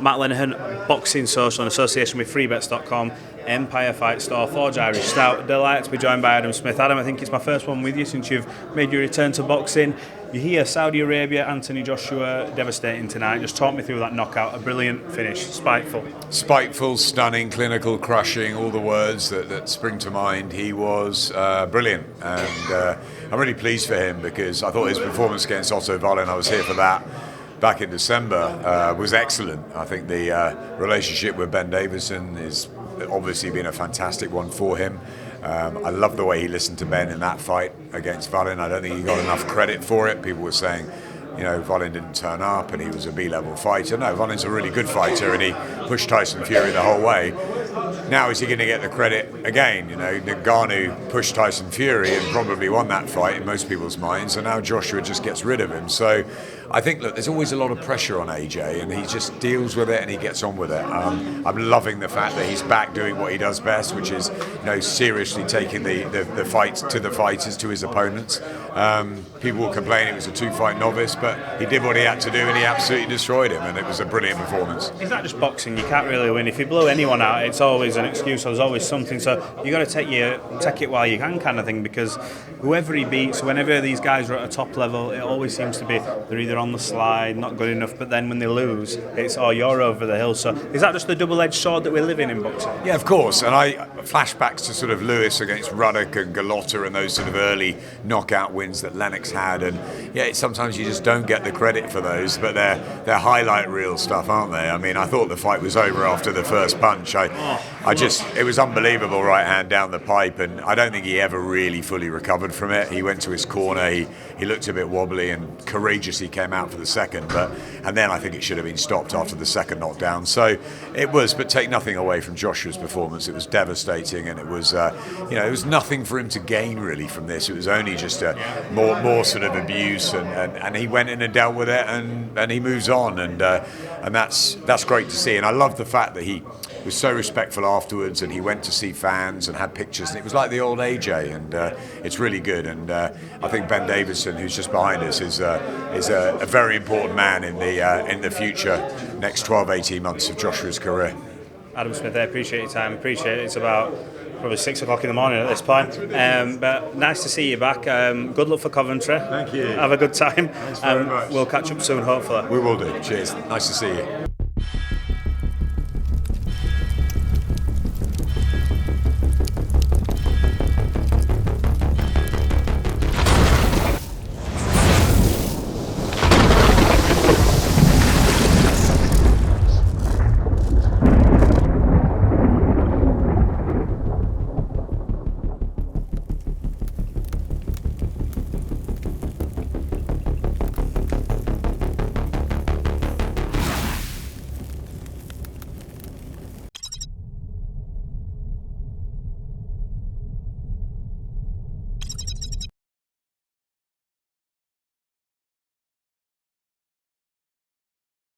Matt Lenihan, Boxing Social in association with freebets.com, Empire Fight Store, Forge Irish Stout. Delighted to be joined by Adam Smith. Adam, I think it's my first one with you since you've made your return to boxing. You hear Saudi Arabia, Anthony Joshua, devastating tonight. Just talk me through that knockout. A brilliant finish, spiteful. Spiteful, stunning, clinical, crushing, all the words that spring to mind. He was brilliant, and I'm really pleased for him because I thought his performance against Otto Wallin, I was here for that, back in December, was excellent. I think the relationship with Ben Davison is obviously been a fantastic one for him. I love the way he listened to Ben in that fight against Wallin. I don't think he got enough credit for it. People were saying, you know, Wallin didn't turn up and he was a B-level fighter. No, Wallin's a really good fighter and he pushed Tyson Fury the whole way. Now is he going to get the credit again? You know, Ngannou pushed Tyson Fury and probably won that fight in most people's minds, and now Joshua just gets rid of him. So I think, look, there's always a lot of pressure on AJ, and he just deals with it and he gets on with it. I'm loving the fact that he's back doing what he does best, which is, you know, seriously taking the fight to the fighters, to his opponents. People will complain it was a two-fight novice, but he did what he had to do and he absolutely destroyed him, and it was a brilliant performance. Is that just boxing? You can't really win. If you blow anyone out, it's always an excuse, there's always something. So you got to take it while you can, kind of thing, because whoever he beats, whenever these guys are at a top level, it always seems to be they're either on the slide, not good enough, but then when they lose, it's, oh, you're over the hill. So is that just the double-edged sword that we're living in boxing? Yeah, of course. And I flashbacks to sort of Lewis against Ruddock and Galotta and those sort of early knockout wins that Lennox had. And yeah, sometimes you just don't get the credit for those, but they're highlight reel stuff, aren't they? I mean, I thought the fight was over after the first punch. It was unbelievable right hand down the pipe, and I don't think he ever really fully recovered from it. He went to his corner, he looked a bit wobbly and courageously came out for the second, and then I think it should have been stopped after the second knockdown. So it was, but take nothing away from Joshua's performance. It was devastating, and it was it was nothing for him to gain really from this. It was only just more sort of abuse, and he went in and dealt with it, and he moves on, and that's great to see. And I love the fact that he was so respectful afterwards, and he went to see fans and had pictures, and it was like the old AJ, and it's really good. And I think Ben Davison, who's just behind us, is a very important man in the future, next 12-18 months of Joshua's career. Adam Smith, I appreciate your time. Appreciate it. It's about probably 6 o'clock in the morning at this point, but nice to see you back. Good luck for Coventry. Thank you. Have a good time. Thanks very much. We'll catch up soon, hopefully. We will do. Cheers. Nice to see you.